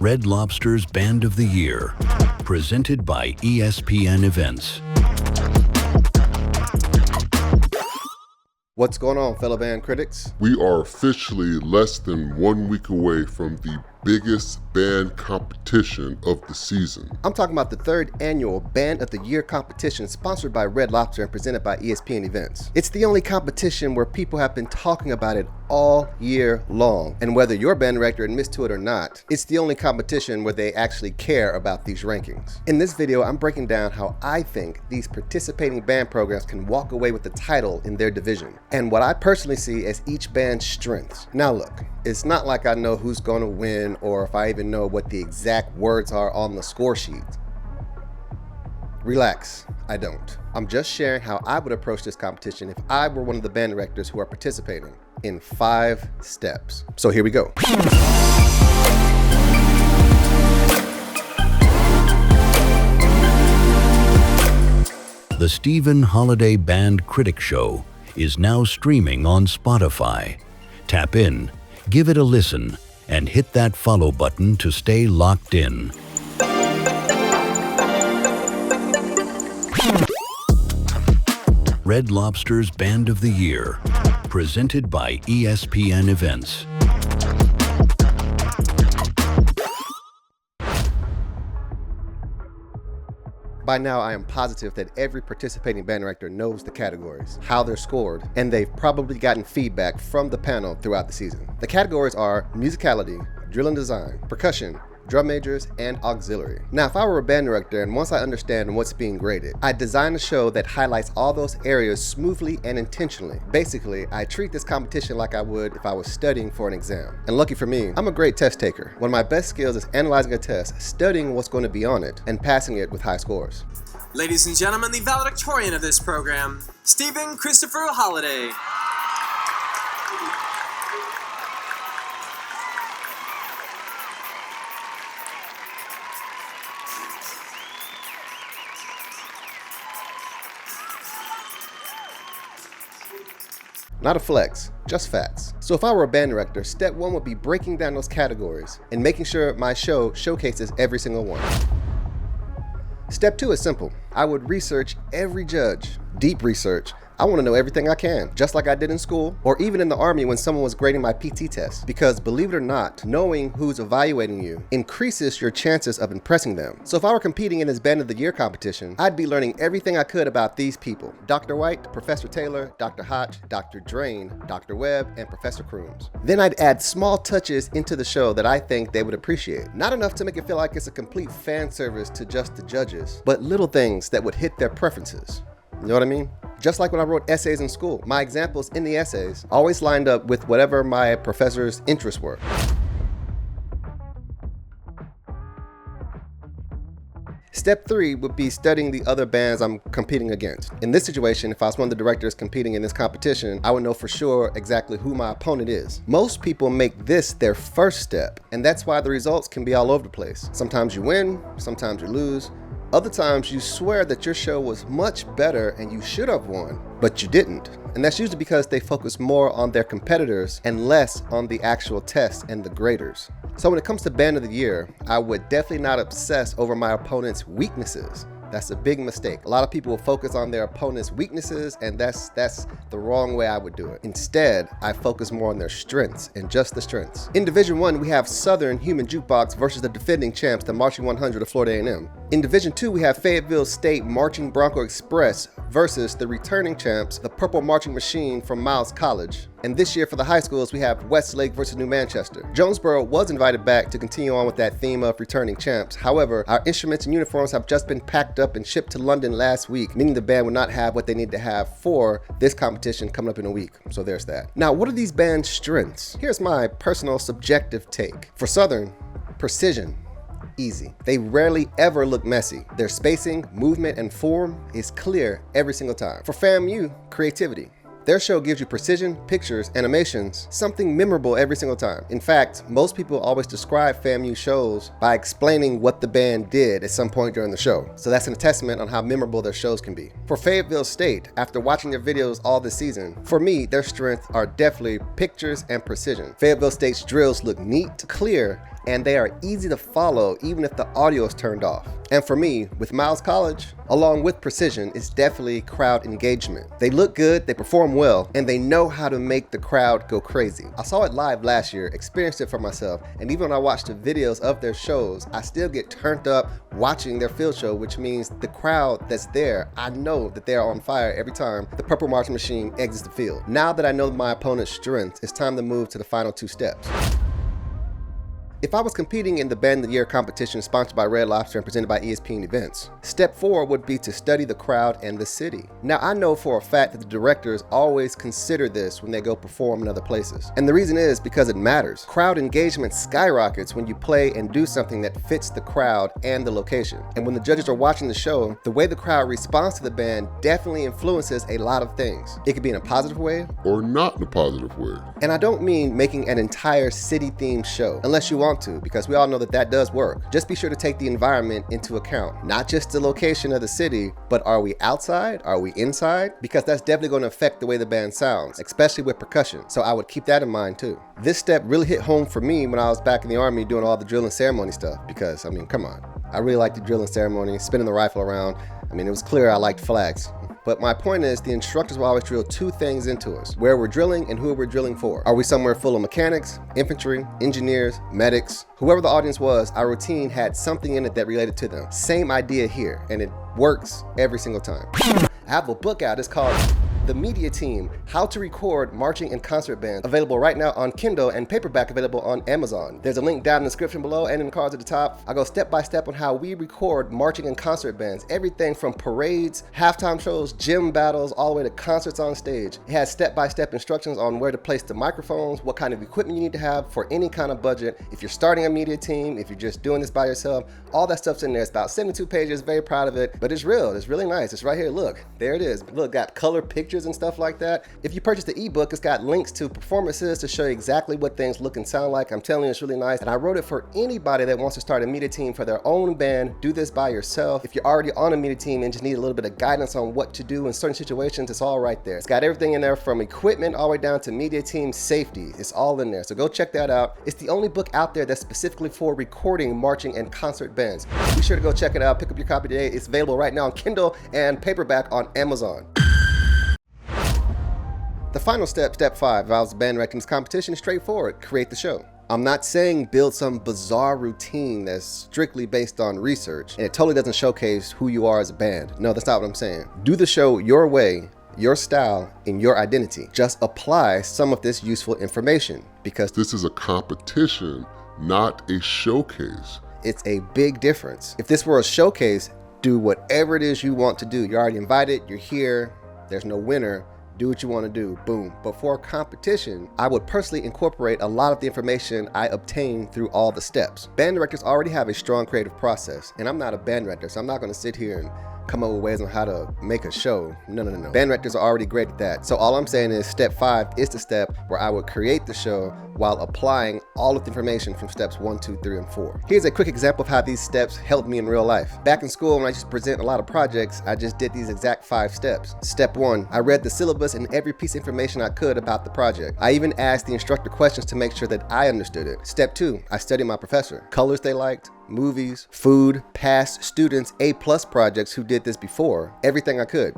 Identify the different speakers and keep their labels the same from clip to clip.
Speaker 1: Red Lobster's Band of the Year, presented by ESPN Events.
Speaker 2: What's going on, fellow band critics?
Speaker 3: We are officially less than 1 week away from the biggest band competition of the season.
Speaker 2: I'm talking about the third annual Band of the Year competition sponsored by Red Lobster and presented by ESPN Events. It's the only competition where people have been talking about it all year long. And whether your band director admits to it or not, it's the only competition where they actually care about these rankings. In this video, I'm breaking down how I think these participating band programs can walk away with the title in their division, and what I personally see as each band's strengths. Now look, it's not like I know who's going to win or if I even know what the exact words are on the score sheet. Relax, I don't. I'm just sharing how I would approach this competition if I were one of the band directors who are participating in 5 steps. So here we go.
Speaker 1: The Stephen Holiday Band Critic Show is now streaming on Spotify. Tap in, give it a listen, and hit that follow button to stay locked in. Red Lobster's Band of the Year, presented by ESPN Events.
Speaker 2: By now, I am positive that every participating band director knows the categories, how they're scored, and they've probably gotten feedback from the panel throughout the season. The categories are musicality, drill and design, percussion, drum majors, and auxiliary. Now, if I were a band director and once I understand what's being graded, I design a show that highlights all those areas smoothly and intentionally. Basically, I treat this competition like I would if I was studying for an exam. And lucky for me, I'm a great test taker. One of my best skills is analyzing a test, studying what's going to be on it, and passing it with high scores.
Speaker 4: Ladies and gentlemen, the valedictorian of this program, Stephen Christopher Holiday.
Speaker 2: Not a flex, just facts. So if I were a band director, step 1 would be breaking down those categories and making sure my show showcases every single one. Step 2 is simple. I would research every judge, deep research. I want to know everything I can, just like I did in school or even in the Army when someone was grading my PT test. Because believe it or not, knowing who's evaluating you increases your chances of impressing them. So if I were competing in this Band of the Year competition, I'd be learning everything I could about these people: Dr. White, Professor Taylor, Dr. Hotch, Dr. Drain, Dr. Webb, and Professor Crooms. Then I'd add small touches into the show that I think they would appreciate. Not enough to make it feel like it's a complete fan service to just the judges, but little things that would hit their preferences. You know what I mean? Just like when I wrote essays in school, my examples in the essays always lined up with whatever my professor's interests were. Step 3 would be studying the other bands I'm competing against. In this situation, if I was one of the directors competing in this competition, I would know for sure exactly who my opponent is. Most people make this their first step, and that's why the results can be all over the place. Sometimes you win, sometimes you lose. Other times you swear that your show was much better and you should have won, but you didn't. And that's usually because they focus more on their competitors and less on the actual test and the graders. So when it comes to Band of the Year, I would definitely not obsess over my opponent's weaknesses. That's a big mistake. A lot of people will focus on their opponent's weaknesses, and that's the wrong way I would do it. Instead, I focus more on their strengths and just the strengths. In Division 1, we have Southern Human Jukebox versus the defending champs, the Marching 100 of Florida A&M. In Division 2, we have Fayetteville State Marching Bronco Express versus the returning champs, the Purple Marching Machine from Miles College. And this year for the high schools, we have Westlake versus New Manchester. Jonesboro was invited back to continue on with that theme of returning champs. However, our instruments and uniforms have just been packed up and shipped to London last week, meaning the band will not have what they need to have for this competition coming up in a week. So there's that. Now, what are these bands' strengths? Here's my personal subjective take. For Southern, precision. Easy. They rarely ever look messy. Their spacing, movement, and form is clear every single time. For FAMU, creativity. Their show gives you precision, pictures, animations, something memorable every single time. In fact, most people always describe FAMU shows by explaining what the band did at some point during the show. So that's a testament on how memorable their shows can be. For Fayetteville State, after watching their videos all this season, for me, their strengths are definitely pictures and precision. Fayetteville State's drills look neat, clear, and they are easy to follow even if the audio is turned off. And for me, with Miles College, along with precision, is definitely crowd engagement. They look good, they perform well, and they know how to make the crowd go crazy. I saw it live last year, experienced it for myself, and even when I watch the videos of their shows, I still get turned up watching their field show, which means the crowd that's there, I know that they are on fire every time the Purple Marching Machine exits the field. Now that I know my opponent's strengths, it's time to move to the final two steps. If I was competing in the Band of the Year competition sponsored by Red Lobster and presented by ESPN Events, step 4 would be to study the crowd and the city. Now, I know for a fact that the directors always consider this when they go perform in other places. And the reason is because it matters. Crowd engagement skyrockets when you play and do something that fits the crowd and the location. And when the judges are watching the show, the way the crowd responds to the band definitely influences a lot of things. It could be in a positive way,
Speaker 3: or not in a positive way.
Speaker 2: and I don't mean making an entire city-themed show, unless you want to, because we all know that that does work. Just be sure to take the environment into account, not just the location of the city, but are we outside? Are we inside? Because that's definitely going to affect the way the band sounds, especially with percussion. So I would keep that in mind too. This step really hit home for me when I was back in the Army doing all the drill and ceremony stuff, because I mean, come on. I really liked the drill and ceremony, spinning the rifle around. I mean, it was clear I liked flags. But my point is, the instructors will always drill two things into us: where we're drilling and who we're drilling for. Are we somewhere full of mechanics, infantry, engineers, medics? Whoever the audience was, our routine had something in it that related to them. Same idea here, and it works every single time. I have a book out, it's called The Media Team, How to Record Marching and Concert Bands, available right now on Kindle and paperback available on Amazon. There's a link down in the description below and in the cards at the top. I go step by step on how we record marching and concert bands, everything from parades, halftime shows, gym battles, all the way to concerts on stage. It has step-by-step instructions on where to place the microphones, what kind of equipment you need to have for any kind of budget. If you're starting a media team, if you're just doing this by yourself, all that stuff's in there. It's about 72 pages, very proud of it, but it's real, it's really nice. It's right here, look, there it is. Look, got color pictures and stuff like that. If you purchase the ebook, it's got links to performances to show you exactly what things look and sound like. I'm telling you, it's really nice. And I wrote it for anybody that wants to start a media team for their own band. Do this by yourself. If you're already on a media team and just need a little bit of guidance on what to do in certain situations, it's all right there. It's got everything in there from equipment all the way down to media team safety. It's all in there. So go check that out. It's the only book out there that's specifically for recording marching and concert bands. Be sure to go check it out. Pick up your copy today. It's available right now on Kindle and paperback on Amazon. The final step, step 5, if I was a band director in this competition, is straightforward: create the show. I'm not saying build some bizarre routine that's strictly based on research and it totally doesn't showcase who you are as a band. No, that's not what I'm saying. Do the show your way, your style, and your identity. Just apply some of this useful information, because
Speaker 3: This is a competition, not a showcase.
Speaker 2: it's a big difference. If this were a showcase, do whatever it is you want to do. You're already invited, you're here, there's no winner. Do what you want to do, boom. But for a competition, I would personally incorporate a lot of the information I obtained through all the steps. Band directors already have a strong creative process, and I'm not a band director, so I'm not going to sit here and come up with ways on how to make a show. No. Band directors are already great at that. So all I'm saying is step 5 is the step where I would create the show while applying all of the information from steps 1, 2, 3, and 4. Here's a quick example of how these steps helped me in real life. Back in school, when I used to present a lot of projects, I just did these exact 5 steps. Step 1, I read the syllabus and every piece of information I could about the project. I even asked the instructor questions to make sure that I understood it. Step 2, I studied my professor. Colors they liked, movies, food, past students, A+ projects who did this before, everything I could.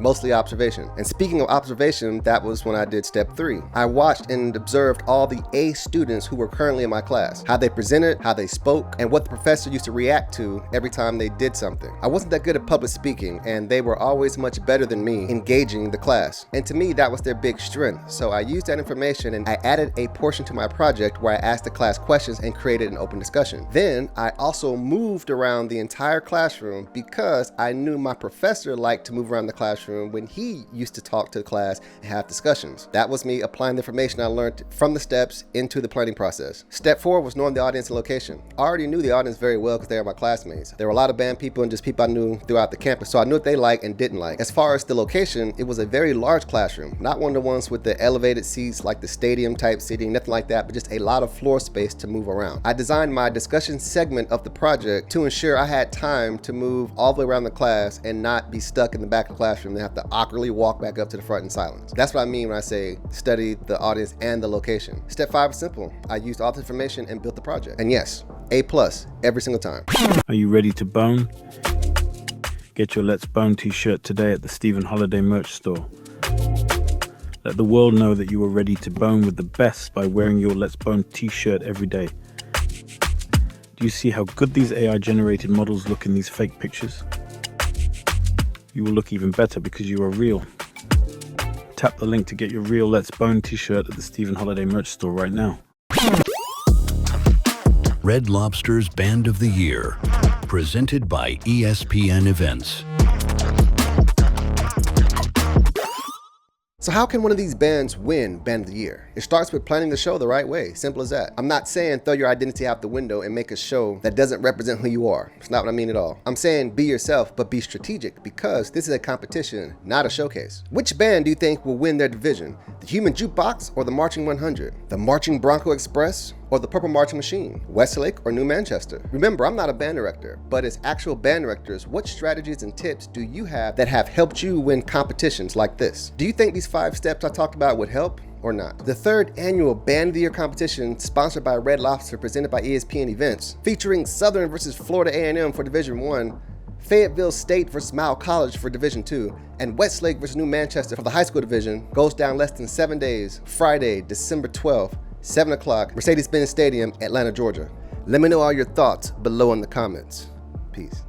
Speaker 2: Mostly observation. And speaking of observation, that was when I did step 3. I watched and observed all the A students who were currently in my class, how they presented, how they spoke, and what the professor used to react to every time they did something. I wasn't that good at public speaking, and they were always much better than me engaging the class. And to me, that was their big strength. So I used that information and I added a portion to my project where I asked the class questions and created an open discussion. Then I also moved around the entire classroom because I knew my professor liked to move around the classroom when he used to talk to the class and have discussions. That was me applying the information I learned from the steps into the planning process. Step 4 was knowing the audience and location. I already knew the audience very well because they were my classmates. There were a lot of band people and just people I knew throughout the campus, so I knew what they liked and didn't like. As far as the location, it was a very large classroom, not one of the ones with the elevated seats like the stadium type seating, nothing like that, but just a lot of floor space to move around. I designed my discussion segment of the project to ensure I had time to move all the way around the class and not be stuck in the back of the classroom then have to awkwardly walk back up to the front in silence. That's what I mean when I say study the audience and the location. Step 5 is simple. I used all the information and built the project. And yes, A+ every single time.
Speaker 5: Are you ready to bone? Get your Let's Bone t-shirt today at the Stephen Holiday merch store. Let the world know that you are ready to bone with the best by wearing your Let's Bone t-shirt every day. Do you see how good these AI-generated models look in these fake pictures? You will look even better because you are real. Tap the link to get your real Let's Bone t-shirt at the Stephen Holiday merch store right now.
Speaker 1: Red Lobster's Band of the Year, presented by ESPN Events.
Speaker 2: So how can one of these bands win Band of the Year? It starts with planning the show the right way. Simple as that. I'm not saying throw your identity out the window and make a show that doesn't represent who you are. It's not what I mean at all. I'm saying be yourself, but be strategic, because this is a competition, not a showcase. Which band do you think will win their division? The Human Jukebox or the Marching 100? The Marching Bronco Express or the Purple Marching Machine? Westlake or New Manchester? Remember, I'm not a band director, but as actual band directors, what strategies and tips do you have that have helped you win competitions like this? Do you think these 5 steps I talked about would help or not? The 3rd annual Band of the Year competition, sponsored by Red Lobster, presented by ESPN Events, featuring Southern versus Florida A&M for Division 1, Fayetteville State versus Mile College for Division 2, and Westlake versus New Manchester for the high school division, goes down less than 7 days, Friday, December 12th, 7 o'clock, Mercedes-Benz Stadium, Atlanta, Georgia. Let me know all your thoughts below in the comments. Peace.